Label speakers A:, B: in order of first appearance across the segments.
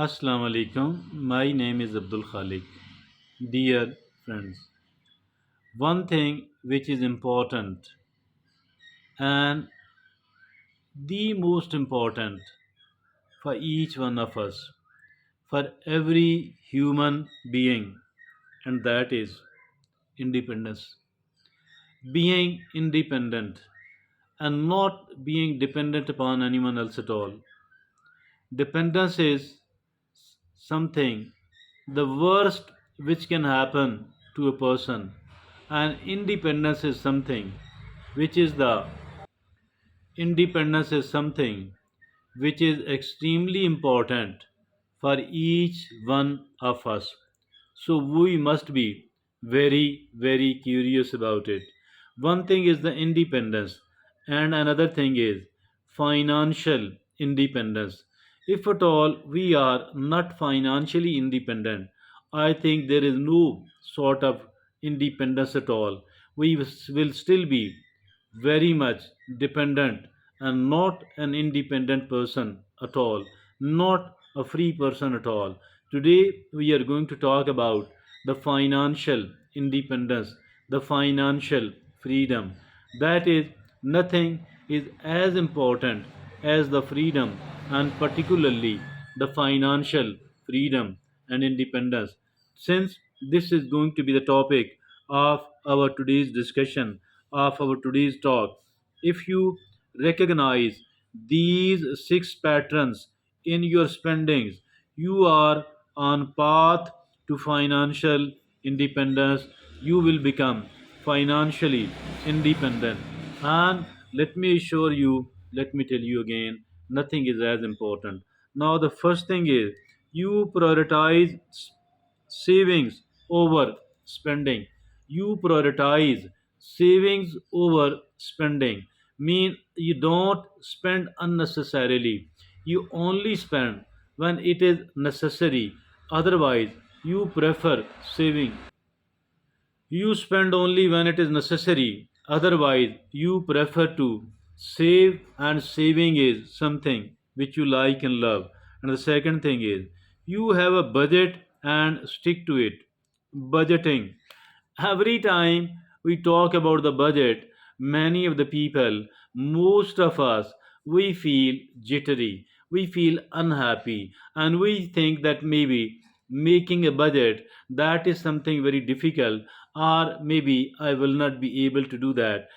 A: Assalamu alaikum. My name is Abdul Khalik. Dear friends, one thing which is important and the most important for each one of us, for every human being, and that is independence. Being independent and not being dependent upon anyone else at all. Dependence is something the worst which can happen to a person, and which is the independence is something which is extremely important for each one of us. So we must be very, very curious about it. One thing is the independence, and another thing is financial independence. If at all we are not financially independent, I think there is no sort of independence at all. We will still be very much dependent and not an independent person at all, not a free person at all. Today, we are going to talk about the financial independence, the financial freedom. That is, nothing is as important as the freedom, and particularly the financial freedom and independence. Since this is going to be the topic of our today's discussion, of our today's talk, if you recognize these six patterns in your spendings, you are on path to financial independence. You will become financially independent. And let me tell you again, nothing is as important. Now, the first thing is you prioritize savings over spending. You prioritize savings over spending. Mean you don't spend unnecessarily. You only spend when it is necessary. Otherwise, you prefer saving. You spend only when it is necessary. Otherwise, you prefer to save, and saving is something which you like and love. And the second thing is you have a budget and stick to it. Budgeting. Every time we talk about the budget, many of the people, most of us, we feel jittery, we feel unhappy, and we think that maybe making a budget, that is something very difficult, or maybe I will not be able to do that.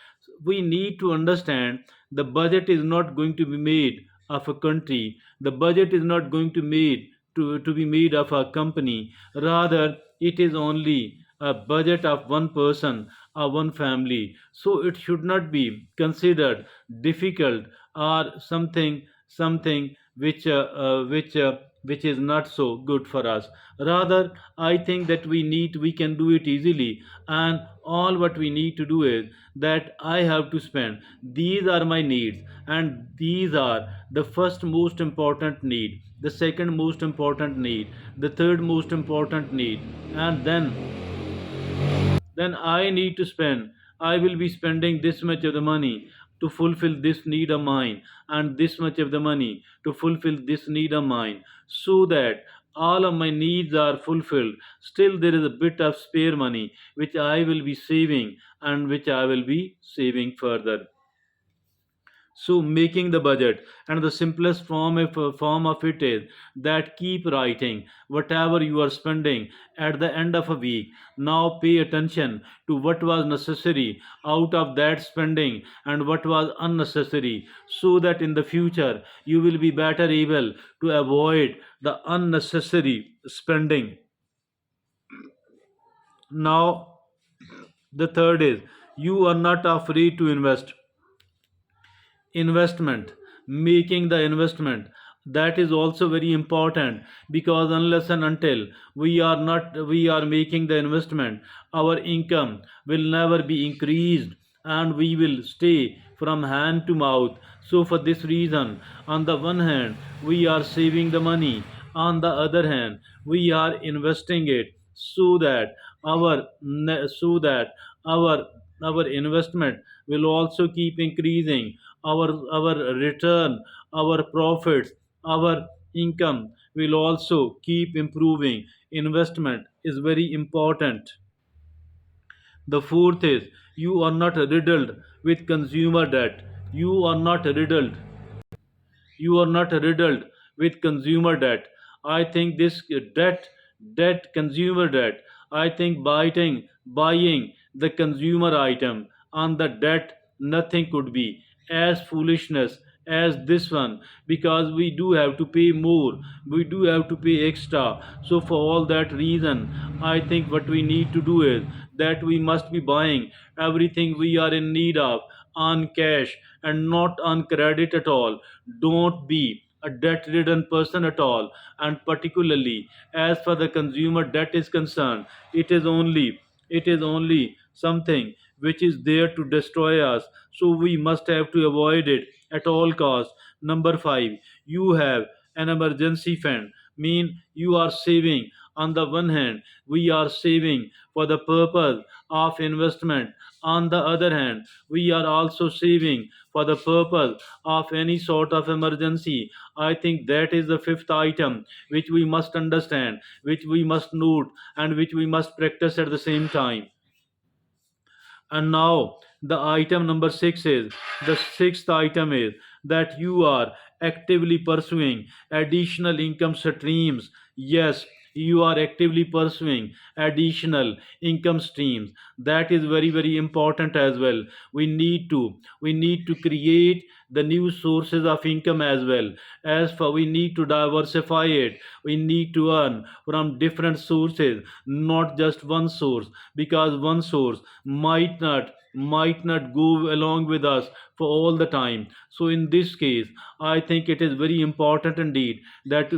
A: We need to understand the budget is not going to be made of a country, the budget is not going to be made of a company. Rather, it is only a budget of one person or one family. So it should not be considered difficult or something which is not so good for us. Rather, I think that we can do it easily, and all what we need to do is that I have to spend. These are my needs, and these are the first most important need, the second most important need, the third most important need, and then I need to spend. I will be spending this much of the money to fulfill this need of mine, and this much of the money to fulfill this need of mine, so that all of my needs are fulfilled. Still, there is a bit of spare money which I will be saving, and which I will be saving further. So making the budget, and the simplest form of it is that keep writing whatever you are spending at the end of a week. Now pay attention to what was necessary out of that spending and what was unnecessary, so that in the future you will be better able to avoid the unnecessary spending. Now, the third is you are not afraid to investment, making the investment, that is also very important, because unless and until we are making the investment, our income will never be increased, and we will stay from hand to mouth. So for this reason, on the one hand we are saving the money, on the other hand we are investing it, so that so that our our investment will also keep increasing, our return, our profits, our income will also keep improving. Investment is very important. The fourth is you are not riddled with consumer debt. You are not riddled you are not riddled with consumer debt. I think this consumer debt, I think buying the consumer item on the debt, nothing could be as foolishness as this one, because we do have to pay more, we do have to pay extra. So for all that reason, I think what we need to do is that we must be buying everything we are in need of on cash and not on credit at all. Don't be a debt ridden person at all. And particularly as far the consumer debt is concerned, it is only something which is there to destroy us, so we must have to avoid it at all costs. Number 5, you have an emergency fund, mean you are saving. On the one hand, we are saving for the purpose of investment. On the other hand, we are also saving for the purpose of any sort of emergency. I think that is the fifth item which we must understand, which we must note, and which we must practice at the same time. And now the item number 6 is the sixth item is that you are actively pursuing additional income streams. Yes, you are actively pursuing additional income streams. That is very, very important as well. We need to create the new sources of income as well. As for we need to diversify it, we need to earn from different sources, not just one source, because one source might not go along with us for all the time. So in this case, I think it is very important indeed that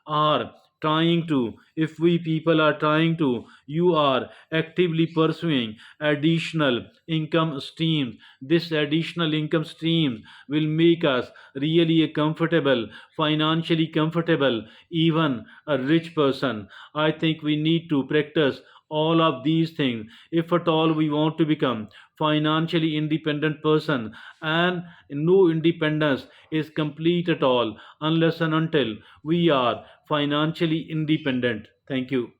A: are if we people are trying to, you are actively pursuing additional income streams. This additional income streams will make us really a comfortable, financially comfortable, even a rich person. I think we need to practice all of these things if at all we want to become financially independent person. And no independence is complete at all unless and until we are financially independent. Thank you.